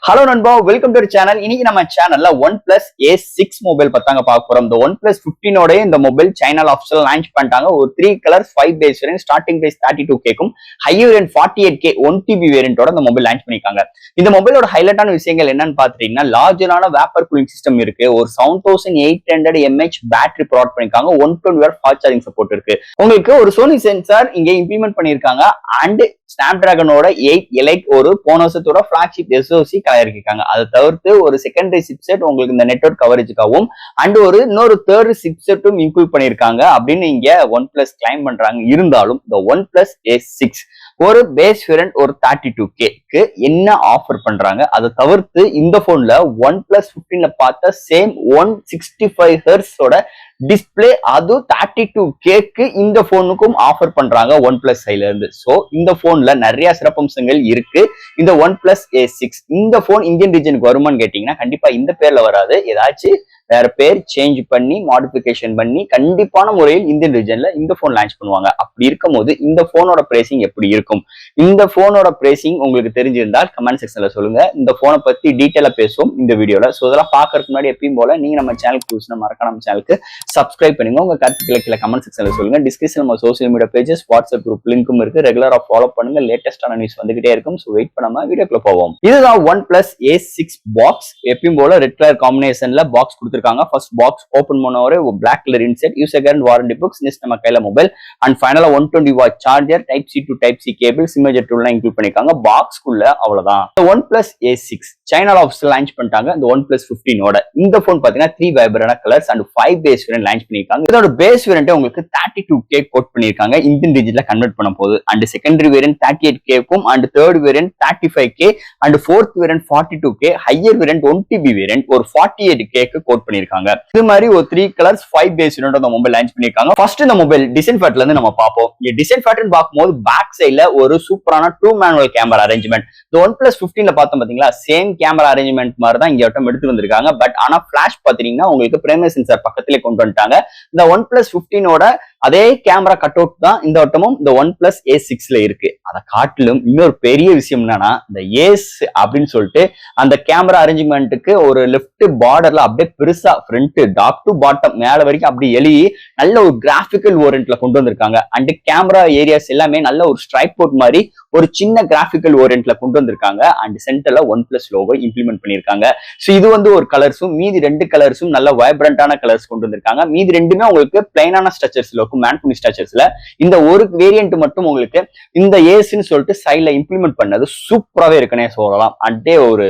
Hello நண்பா, welcome to channel. இன்னைக்கு நம்ம சேனல்ல OnePlus A6 மொபைல் பத்தாங்க பார்க்க போறோம். இந்த OnePlus 15 இந்த மொபைல் சைனால ஆஃபிஷியல் லான்ச் பண்ணிட்டாங்க. ஒரு 3 colours 5 base variant, starting price 32K higher variant 48K 1TB வேரியன்ட்டோட இந்த மொபைல் லான்ச் பண்ணிருக்காங்க. இந்த மொபைலோட ஹைலைட்டான விஷயங்கள் என்னன்னு பாத்தீங்கன்னா, லார்ஜரான வேப்பர் கூலிங் சிஸ்டம் இருக்கு. ஒரு 7800 mAh பேட்டரி ப்ரொவைட் பண்ணிருக்காங்க. 120W ஃபாஸ்ட் சார்ஜிங் சப்போர்ட் இருக்கு. உங்களுக்கு ஒரு சோனி சென்சார் இங்க இம்ப்ளிமெண்ட் பண்ணிருக்காங்க. அண்ட் ஸ்னாப்டிராகனோட 8 எலைட் ஒரு போன வருஷத்தோட பிளாக்ஷிப் SoC தயாரிக்காங்க. அதை தவிர்த்து ஒரு செகண்டரி சிப்செட் உங்களுக்கு இந்த நெட்வொர்க் கவரேஜுக்காகவும் அண்ட் இன்னொரு தேர்ட் சிப்செட்டும் இன்க்ளூட் பண்ணிருக்காங்க அப்படின்னு இங்க OnePlus கிளைம் பண்றாங்க. இருந்தாலும் இந்த OnePlus A6 ஒரு பேஸ் வேரியன்ட் ஒரு 32K என்ன ஆஃபர் பண்றாங்க, அதை தவிர்த்து இந்த போன்ல OnePlus 15 பார்த்த சேம் 165Hz டிஸ்பிளே அது 32K இந்த போனுக்கும் ஆஃபர் பண்றாங்க OnePlus சைட்ல இருந்து. சோ இந்த போன்ல நிறைய சிறப்பம்சங்கள் இருக்கு. இந்த OnePlus A6 இந்த போன் இந்தியன் ரீஜனுக்கு வருமான்னு கேட்டீங்கன்னா கண்டிப்பா இந்த பேர்ல வராது. ஏதாச்சும் வேற பேர் சேஞ்ச் பண்ணி மாடிஃபிகேஷன் பண்ணி கண்டிப்பான முறையில் இந்தியன் ரீஜன்ல இந்த போன் லான்ச் பண்ணுவாங்க. அப்படி இருக்கும் போது இந்த போனோட பிரைசிங் எப்படி இருக்கும், இந்த போனோட பிரைசிங் உங்களுக்கு தெரிஞ்சிருந்தால் கமெண்ட் செக்ஷன்ல சொல்லுங்க. இந்த போனை பத்தி டீட்டெயிலா பேசுவோம் இந்த வீடியோல. சோ இதெல்லாம் பாக்குறதுக்கு முன்னாடி எப்பயும் போல நீங்க நம்ம சேனலுக்கு புதுசுனா மறக்காம நம்ம சேனலுக்கு சப்ஸ்கிரைப் பண்ணுங்க. உங்க கருத்துக்களை கீழே கமெண்ட் செக்ஷன்ல சொல்லுங்க. டிஸ்கிரிப்ஷன் நம்ம social media pages, WhatsApp group லிங்க்கும் இருக்கு. ரெகுலரா ஃபாலோ பண்ணுங்க. லேட்டஸ்டான நியூஸ் வந்துகிட்டே இருக்கும். சோ வெயிட் பண்ணாம வீடியோக்குள்ள போவோம். இதுதான் OnePlus A6 பாக்ஸ். எப்பயும் போல ரெட் கலர் காம்பினேஷன்ல பாக்ஸ் கொடுத்திருக்காங்க. ஃபர்ஸ்ட் பாக்ஸ் ஓபன் பண்ண ஒரு black colour inset, user guarantee warranty books, next நம்ம கையில மொபைல் அண்ட் ஃபைனலா 120W charger, type C to type C cable, சிமேஜர் டூல்லாம் இன்க்ளூட் பண்ணிருக்காங்க. பாக்ஸ்க்குள்ள அவ்வளவுதான். OnePlus A6 சைனால ஆஃபிஷியல் லான்ச் பண்ணிட்டாங்க. இந்த OnePlus 15 இந்த போன் பாத்தீங்கன்னா 3 vibrant colours and 5 base variant launch பண்ணிருக்காங்க. இதோட பேஸ் வேரியன்ட் உங்களுக்கு 32K கோட் பண்ணிருக்காங்க இந்தியன் ரீஜன்ல கன்வெர்ட் பண்ண போது. And secondary variant 38K and third variant 35K and fourth variant 42K, higher variant 1TB variant ஒரு 48K கோட் பண்ணிருக்காங்க. இது மாதிரி ஒரு 3 கலர்ஸ் 5 பேஸ் வேரியன்ட் அந்த மொபைல் லான்ச் பண்ணிருக்காங்க. ஃபர்ஸ்ட் இந்த மொபைல் டிசைன் ஃபேக்டர்ல இருந்து நம்ம பாப்போம். இந்த டிசைன் ஃபேக்டர் பார்க்கும்போது பேக் சைடுல ஒரு சூப்பரான 2 மேனுவல் கேமரா அரேஞ்ச்மெண்ட். இந்த OnePlus 15 பார்த்தோம் பாத்தீங்களா, சேம் கேமரா அரேஞ்ச்மெண்ட் மாதிரி தான் இங்க எடுத்து வந்திருக்காங்க. பட் ஆனா பிளாஷ் பாத்தீங்கன்னா உங்களுக்கு பிரைமரி சென்சார் பக்கத்திலே கொண்டு வந்துட்டாங்க. இந்த OnePlus 15 அதே கேமரா கட் அவுட் தான் இந்த வட்டமும் இந்த OnePlus A6ல இருக்கு. அதை காட்டிலும் இன்னொரு பெரிய விஷயம் என்னன்னா, இந்த ஏஸ் அப்படின்னு சொல்லிட்டு அந்த கேமரா அரேஞ்ச்மெண்ட்டுக்கு ஒரு லெஃப்ட் பார்டர்ல அப்படியே பெருசா ஃப்ரண்ட் டாப் டு பாட்டம் மேல வரைக்கும் அப்படி எழுதி நல்ல ஒரு கிராபிக்கல் ஓரியன்ட்ல கொண்டு வந்திருக்காங்க. அண்ட் கேமரா ஏரியாஸ் எல்லாமே நல்ல ஒரு ஸ்ட்ரைக் போர்ட் மாதிரி ஒரு சின்ன கிராபிக்கல் ஓரியன்ட்ல கொண்டு வந்திருக்காங்க. அண்ட் சென்டர்ல OnePlus லோகோ இம்ப்ளிமெண்ட் பண்ணிருக்காங்க. சோ இது ஒரு கலர்ஸும், மீதி 2 கலர்ஸும் நல்ல வைப்ரண்டான கலர்ஸ் கொண்டு வந்திருக்காங்க. மீதி 2மே உங்களுக்கு பிளைனான ஸ்ட்ரக்சர்ஸ்ல இருக்கும். மேன்ஃபுனி ஸ்ட்ரக்சர்ஸ்ல இந்த ஒரு வேரியன்ட் மட்டும் உங்களுக்கு இந்த ஏஸ்ன்னு சொல்லிட்டு சைட்ல இம்ப்ளிமெண்ட் பண்ணது சூப்பராவே இருக்குன்னே சொல்லலாம். அண்டே ஒரு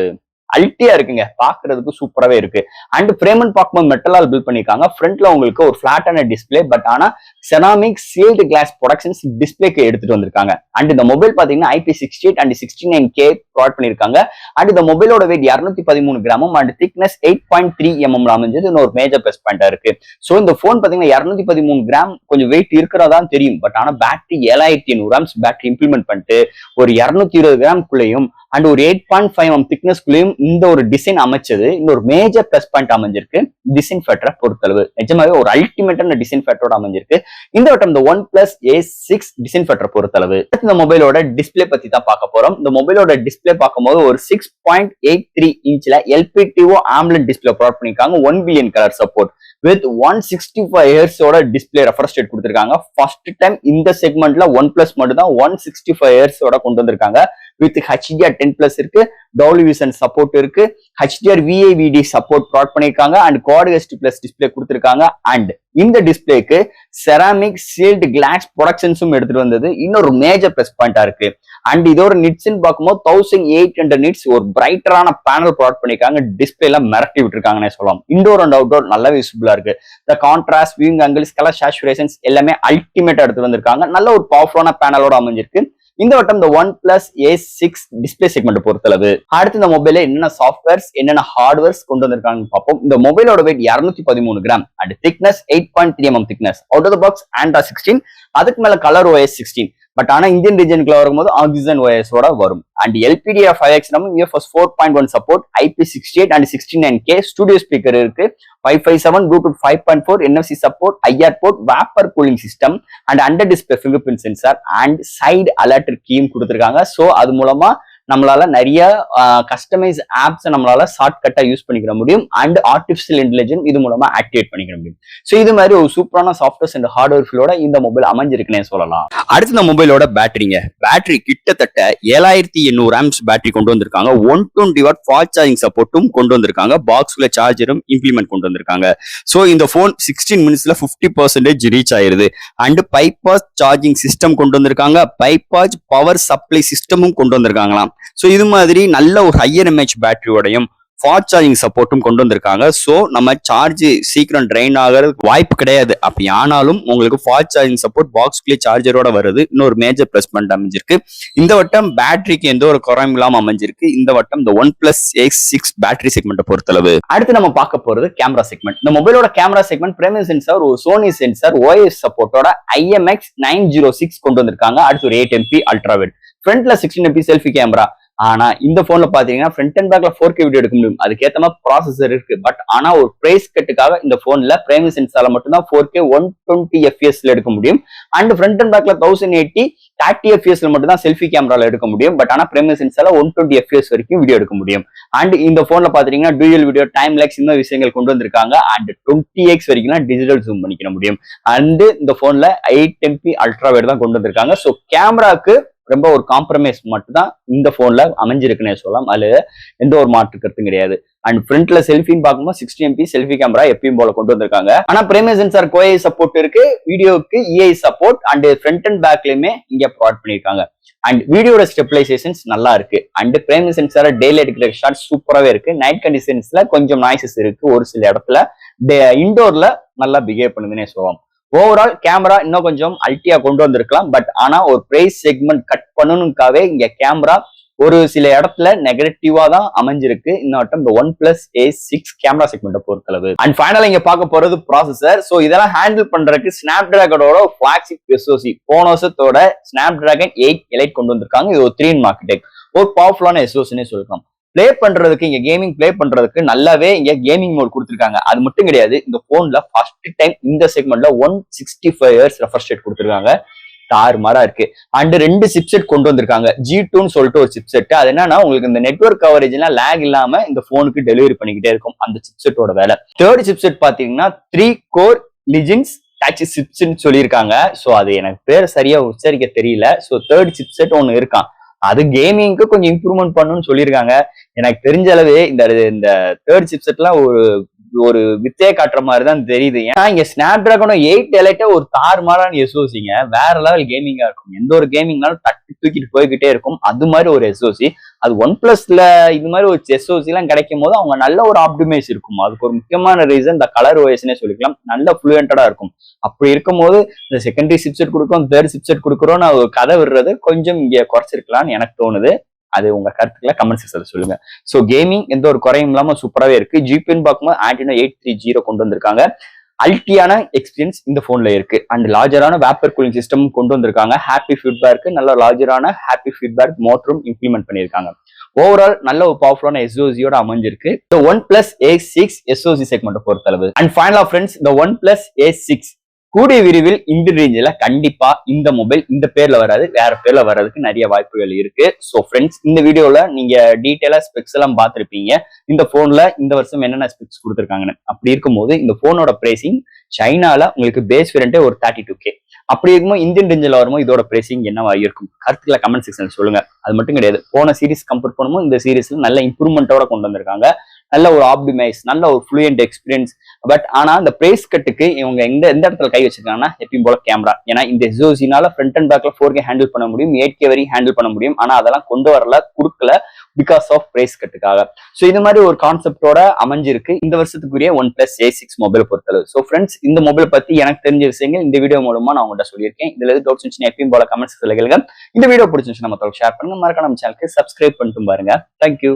அல்ட்டியா இருக்குங்க, பாக்குறதுக்கு சூப்பராவே இருக்கு. அண்ட் ஃப்ரேம் அண்ட் பார்க்கும்போது மெட்டலால் பில்ட் பண்ணிருக்காங்க. ஃப்ரண்ட்ல உங்களுக்கு ஒரு பிளாட்டான டிஸ்பிளே, பட் ஆனா செராமிக் சீல்டு கிளாஸ் ப்ரொடக்ஷன்ஸ் டிஸ்பிளேக்கு எடுத்துட்டு வந்திருக்காங்க. அண்ட் இந்த மொபைல் பாத்தீங்கன்னா IP68 அண்ட் 69K ப்ரொவைட் பண்ணிருக்காங்க. அண்ட் இந்த மொபைலோட வெயிட் 213 கிராமும் அண்ட் திக்னஸ் 8.3 mm அமைஞ்சது இன்னொரு மேஜர் பிளஸ் பாயிண்டா இருக்கு. சோ இந்த போன் பாத்தீங்கன்னா 213 கிராம் கொஞ்சம் வெயிட் இருக்கிறதா தெரியும். பட் ஆனா பேட்டரி 7800 பேட்டரி இம்ப்ளிமெண்ட் பண்ணிட்டு ஒரு 220 கிராம்குள்ளேயும் அண்ட் ஒரு 8.5 mm திக்னஸ்குள்ளேயும் இந்த ஒரு டிசைன் அமைச்சது இன்னொரு மேஜர் பிளஸ் பாயிண்ட் அமைஞ்சிருக்கு. டிசைன் ஃபேக்டரை பொறுத்தளவு நிஜமாவே ஒரு அல்டிமேட்டான டிசைன் ஃபேக்டரோட அமைஞ்சிருக்கு இந்த வட்டம் இந்த OnePlus A6 டிசைன் ஃபேக்டரை பொறுத்தளவு. இந்த மொபைலோட டிஸ்பிளே பத்தி தான் பார்க்க போறோம். இந்த மொபைலோட டிஸ்பிளே பார்க்கும்போது ஒரு 6.83 இன்ச்ல LPTO AMOLED டிஸ்பிளே ப்ரொவைட் பண்ணிருக்காங்க. 1 billion colour support with 165Hz display refresh rate கொடுத்திருக்காங்க. ஃபர்ஸ்ட் டைம் இந்த செக்மெண்ட்ல OnePlus மட்டும் தான் 165Hz கொண்டு வந்திருக்காங்க. வித் HDR10+ இருக்கு, Dolby Vision சப்போர்ட் இருக்கு, HDR VAVD சப்போர்ட் ப்ரொவைட் பண்ணிருக்காங்க. அண்ட் Quad HD+ டிஸ்பிளே கொடுத்திருக்காங்க. அண்ட் இந்த டிஸ்பிளேக்கு செராமிக் சீல்டு கிளாஸ் ப்ரொடக்ஷன்ஸும் எடுத்துட்டு வந்தது இன்னொரு மேஜர் பிளஸ் பாயிண்டா இருக்கு. அண்ட் இதோட நிட்ஸ்ன்னு பார்க்கும்போது 1800 நிட்ஸ் ஒரு பிரைட்டரான பேனல் ப்ரொவைட் பண்ணிருக்காங்க. டிஸ்பிளே எல்லாம் மிரட்டி விட்டுருக்காங்கன்னு சொல்லலாம். இன்டோர் அண்ட் அவுட்டோர் நல்லா விசிபிளா இருக்கு. இந்த contrast, viewing angles, colour saturations எல்லாமே அல்டிமேட்டா எடுத்து வந்திருக்காங்க. நல்ல ஒரு பவர்ஃபுல்லான பேனலோட அமைஞ்சிருக்கு இந்த வட்டம் இந்த OnePlus A6 டிஸ்பிளே செக்மெண்ட் பொறுத்தளவு. அடுத்து இந்த மொபைல என்னென்ன சாஃப்ட்வேர்ஸ் என்னென்ன ஹார்ட்வேர்ஸ் கொண்டு வந்திருக்காங்கன்னு பார்ப்போம். இந்த மொபைலோட weight 213 gram and thickness 8.3 mm thickness. Out of the box Android 16, அதுக்கு மேல கலர் OS 16. பட் ஆனா இந்தியன் ரீஜனுக்குள்ள வரும்போது ஆக்சிஜன் OS வரும். And LPDDR5X UFS 4.1 support, IP68 and 69K studio speaker இருக்கு. Wi-Fi 7, Bluetooth 5.4, NFC support, IR port, vapour cooling system and under display fingerprint sensor and side alert கீயும் கொடுத்திருக்காங்க. So அது மூலமா நம்மளால நிறைய கஸ்டமைஸ் ஆப்ஸ் நம்மளால ஷார்ட்கட்டா use பண்ணிக்கிற முடியும் அண்ட் ஆர்டிபிஷியல் இன்டெலிஜென்ஸ் இது மூலமா ஆக்டிவேட் பண்ணிக்கிற முடியும். ஸோ இது மாதிரி ஒரு சூப்பரான சாஃப்ட்வேர்ஸ் அண்ட் ஹார்ட்வேர் ஃபீலோட இந்த மொபைல் அமைஞ்சிருக்குன்னே சொல்லலாம். அடுத்து இந்த மொபைலோட பேட்டரி கிட்டத்தட்ட 7800 ஆம்ஸ் பேட்டரி கொண்டு வந்திருக்காங்க. 120 வாட் ஃபாஸ்ட் சார்ஜிங் சப்போர்ட்டும் கொண்டு வந்திருக்காங்க. பாக்ஸ்ல சார்ஜரும் இம்ப்ளிமெண்ட் கொண்டு வந்திருக்காங்க. சோ இந்த போன் 16 மினிட்ஸ்ல 50% ரீச் ஆயிருது. அண்ட் பைபாஸ் சார்ஜிங் சிஸ்டம் கொண்டு வந்திருக்காங்க. பைபாஸ் பவர் சப்ளை சிஸ்டமும் கொண்டு வந்திருக்காங்களாம். சோ இது மாதிரி நல்ல ஒரு ஹையர் எம்ஏஹெச் பேட்டரியோடையும் ஃபாஸ்ட் சார்ஜிங் சப்போர்ட்டும் கொண்டு வந்திருக்காங்க. ஸோ நம்ம சார்ஜ் சீக்கிரம் ட்ரெயின் ஆகிறதுக்கு வாய்ப்பு கிடையாது. அப்படி ஆனாலும் உங்களுக்கு ஃபாஸ்ட் சார்ஜிங் சப்போர்ட் பாக்ஸ்குள்ளே சார்ஜரோட வருது. இன்னொரு மேஜர் பிளஸ் பாயிண்ட் அமைஞ்சிருக்கு. இந்த வட்டம் பேட்டரிக்கு எந்த ஒரு குறையும் இல்லாம அமைஞ்சிருக்கு. இந்த வட்டம் இந்த OnePlus Ace6 பேட்டரி செக்மெண்ட்டை பொறுத்தளவு. அடுத்து நம்ம பார்க்க போறது கேமரா செக்மெண்ட். இந்த மொபைலோட கேமரா செக்மெண்ட் பிரைமரி சென்சார் ஒரு சோனி சென்சார் OIS சப்போர்ட்டோட IMX906 கொண்டு வந்திருக்காங்க. அடுத்து ஒரு 8MP அல்ட்ரா வைட். ஃப்ரண்ட்ல 16MP செல்ஃபி கேமரா. ஆனா இந்த போன்ல பாத்தீங்கன்னா ஃப்ரண்ட் அண்ட் பேக்ல 4K வீடியோ எடுக்க முடியும். அதுக்கேற்ற மாதிரி ப்ராசஸர் இருக்கு. பட் ஆனா ஒரு பிரைஸ் கட்டுக்காக இந்த போன்ல பிரைமரி சென்சார்ல மட்டும்தான் 4K 120 FPS எடுக்க முடியும். அண்ட் ஃப்ரண்ட் அண்ட் பேக்ல 1080 30 FPS மட்டும் தான் செல்ஃபி கேமரால எடுக்க முடியும். பட் ஆனா பிரைமரி சென்சார்ல 120 FPS வரைக்கும் வீடியோ எடுக்க முடியும். அண்ட் இந்த போன்ல பாத்தீங்கன்னா டூயல் வீடியோ, டைம் லேக்ஸ் இந்த விஷயங்கள் கொண்டு வந்திருக்காங்க. அண்ட் 20x வரைக்கும் டிஜிட்டல் ஜூம் பண்ணிக்க முடியும். அண்ட் இந்த போன்ல 8MP அல்ட்ரா வைட் தான் கொண்டு வந்திருக்காங்க. ஸோ கேமராக்கு ரொம்ப ஒரு காம்ப்ரமைஸ் மட்டும் தான் இந்த போன்ல அமைஞ்சிருக்குன்னே சொல்லலாம். அதுல எந்த ஒரு மாற்று கருத்தும் கிடையாது. அண்ட் ஃப்ரண்ட்ல செல்ஃபின்னு பார்க்கும்போது 60MP செல்ஃபி கேமரா எப்பயும் போல கொண்டு வந்திருக்காங்க. ஆனா பிரைமரி சென்சார் OIS சப்போர்ட் இருக்கு, வீடியோக்கு EI support and front and பேக்லயுமே இங்க ப்ரொவைட் பண்ணிருக்காங்க. அண்ட் வீடியோட ஸ்டெபிலைசேஷன்ஸ் நல்லா இருக்கு. அண்ட் பிரைமரி சென்சார் டெய்லி எடுக்கிற ஷாட் சூப்பராகவே இருக்கு. நைட் கண்டிஷன்ஸ்ல கொஞ்சம் நாய்ஸஸ் இருக்கு ஒரு சில இடத்துல. இன்டோர்ல நல்லா பிஹேவ் பண்ணுதுன்னே சொல்லலாம். ஓவரால் கேமரா இன்னும் கொஞ்சம் அல்டியா கொண்டு வந்திருக்கலாம். பட் ஆனா ஒரு பிரைஸ் செக்மெண்ட் கட் பண்ணணுக்காவே இங்க கேமரா ஒரு சில இடத்துல நெகட்டிவா தான் அமைஞ்சிருக்கு. இன்னும் இந்த OnePlus Ace6 கேமரா செக்மெண்ட்டை பொறுத்தளவு. அண்ட் ஃபைனலா இங்க பார்க்க போறது ப்ராசஸர். சோ இதெல்லாம் ஹேண்டில் பண்றதுக்கு ஸ்னாப்டிராகனோட ஃபிளாக்ஷிப் SoC போன வருஷத்தோட ஸ்னாப்டிராகன் 8 எலைட் கொண்டு வந்திருக்காங்க. இது ஒரு 3 ஆர்க்கிடெக்ட், ஒரு பவர்ஃபுல்லான SoCனே சொல்லலாம். பிளே பண்றதுக்கு இங்க கேமிங் பிளே பண்றதுக்கு நல்லாவே இங்க கேமிங் மோட் கொடுத்திருக்காங்க. அது மட்டும் கிடையாது, இந்த போன்ல ஃபர்ஸ்ட் டைம் இந்த செக்மெண்ட்ல 165Hz ரெஃப்ரெஷ் ரேட் கொடுத்திருக்காங்க. தாறுமாறா இருக்கு. அண்ட் 2 சிப்செட் கொண்டு வந்திருக்காங்க. G2ன்னு சொல்லிட்டு ஒரு சிப்செட். அது என்னன்னா உங்களுக்கு இந்த நெட்வொர்க் கவரேஜ் எல்லாம் லேக் இல்லாம இந்த போனுக்கு டெலிவரி பண்ணிக்கிட்டே இருக்கும் அந்த சிப்செட்டோட வேலை. தேர்ட் சிப்செட் பாத்தீங்கன்னா 3 கோர் லிஜென்ஸ் டச் சிப்ஸ்ன்னு சொல்லியிருக்காங்க. ஸோ அது எனக்கு பேர் சரியா உச்சரிக்க தெரியல. ஸோ தேர்ட் சிப்செட் ஒன்னு இருக்கான். அது கேமிங்க்கு கொஞ்சம் இம்ப்ரூவ்மெண்ட் பண்ணணும்னு சொல்லியிருக்காங்க. எனக்கு தெரிஞ்ச அளவே இந்த தேர்ட் சிப்செட்லாம் ஒரு வித்தையை காட்டுற மாதிரி தான் தெரியுது. ஏன்னா இங்க ஸ்னாப்டிராகன் 8 எலைட்டே ஒரு தாறுமாறான SoCங்க. வேற லெவல் கேமிங்கா இருக்கும். எந்த ஒரு கேமிங்னாலும் தட்டி தூக்கிட்டு போய்கிட்டே இருக்கும். அது மாதிரி ஒரு SoC. அது OnePlusல இது மாதிரி ஒரு SoC எல்லாம் கிடைக்கும் போது அவங்க நல்ல ஒரு ஆப்டிமைஸ் இருக்கும். அதுக்கு ஒரு முக்கியமான ரீசன் இந்த கலர் OSனே சொல்லிக்கலாம். நல்ல ஃப்ளூயண்டடா இருக்கும். அப்படி இருக்கும் போது இந்த செகண்டரி சிப்செட் கொடுக்கும், தேர்ட் சிப்செட் கொடுக்குறோம்னு ஒரு கதை விடுறது கொஞ்சம் இங்க குறைச்சிருக்கலாம்னு எனக்கு தோணுது. அது உங்க கருத்துக்களை கமெண்ட் செக்ஷன்ல சொல்லுங்க. சோ கேமிங் எந்த ஒரு குறையும் இல்லாம சூப்பராகவே இருக்கு. GPN பார்க்கும்போது Adreno 830 கொண்டு வந்திருக்காங்க. அல்டியான எக்ஸ்பீரியன்ஸ் இந்த போன்ல இருக்கு. அண்ட் லார்ஜரான வேப்பர் கூலிங் சிஸ்டம் கொண்டு வந்திருக்காங்க. ஹாப்பி ஃபீட்பேக், நல்ல லார்ஜரான ஹாப்பி ஃபீட்பேக் மோட்டரும் இம்ப்ளிமெண்ட் பண்ணியிருக்காங்க. ஓவரால் நல்ல ஒரு பவர்ஃபுல்லான SoCயோட அமைஞ்சிருக்கு இந்த OnePlus Ace6 SoC செக்மெண்ட்டை பொறுத்தளவு. அண்ட் ஃபைனலா ஃப்ரெண்ட்ஸ், இந்த OnePlus Ace6 கூடிய விரைவில் இந்த ரேஞ்சில கண்டிப்பா இந்த மொபைல் இந்த பேர்ல வராது, வேற பேர்ல வர்றதுக்கு நிறைய வாய்ப்புகள் இருக்கு. சோ ஃப்ரெண்ட்ஸ், இந்த வீடியோல நீங்க டீடைலா ஸ்பெக்ஸ் எல்லாம் பார்த்திருப்பீங்க. இந்த போன்ல இந்த வருஷம் என்னென்ன ஸ்பெக்ஸ் கொடுத்திருக்காங்கன்னு. அப்படி இருக்கும்போது இந்த போனோட பிரைசிங் சைனால உங்களுக்கு பேஸ் வேரியன்ட்டே ஒரு 32K. அப்படி இருக்கும்போது இந்தியன் ரேஞ்சில் வரும்போது இதோட பிரைசிங் என்னவா இருக்கும்? கருத்துக்களை கமெண்ட் செக்ஷன் சொல்லுங்க. அது மட்டும் கிடையாது, போன சீரிஸ் கம்பேர் பண்ணும்போது இந்த சீரிஸ்ல நல்ல இம்ப்ரூவ்மெண்டோட கொண்டு வந்திருக்காங்க. நல்ல ஒரு ஆப்டிமைஸ், நல்ல ஒரு ஃப்ளூயன்ட் எக்ஸ்பீரியன்ஸ். பட் ஆனா இந்த பிரைஸ் கட்டுக்கு இவங்க எந்த இடத்துல கை வச்சிருக்காங்கன்னா எப்பயும் போல கேமரா. ஏன்னா இந்த SoCனால ஃப்ரண்ட் அண்ட் பேக்ல 4K ஹேண்டில் பண்ண முடியும், 8K வரையும் ஹேண்டில் பண்ண முடியும். ஆனா அதெல்லாம் கொண்டு வரல, கொடுக்கல, பிகாஸ் ஆஃப் பிரைஸ் கட்டுக்காக. ஸோ இது மாதிரி ஒரு கான்செப்டோட அமைஞ்சிருக்கு இந்த வருஷத்துக்குரிய OnePlus Ace6 மொபைல் பொறுத்தளவு. ஸோ ஃப்ரெண்ட்ஸ், இந்த மொபைல் பத்தி எனக்கு தெரிஞ்ச விஷயங்கள் இந்த வீடியோ மூலமா நான் உங்கள்கிட்ட சொல்லியிருக்கேன். இதுல எது டவுட்ஸ் இருந்துச்சுன்னா எப்பயும் போல கமெண்ட்ஸ் கேளுங்க. இந்த வீடியோ பிடிச்சிருந்துச்சு நம்ம ஷேர் பண்ணுங்க. மறக்காம நம்ம சேனலுக்கு சப்ஸ்கிரைப் பண்ணிட்டு பாருங்க. தேங்க்யூ.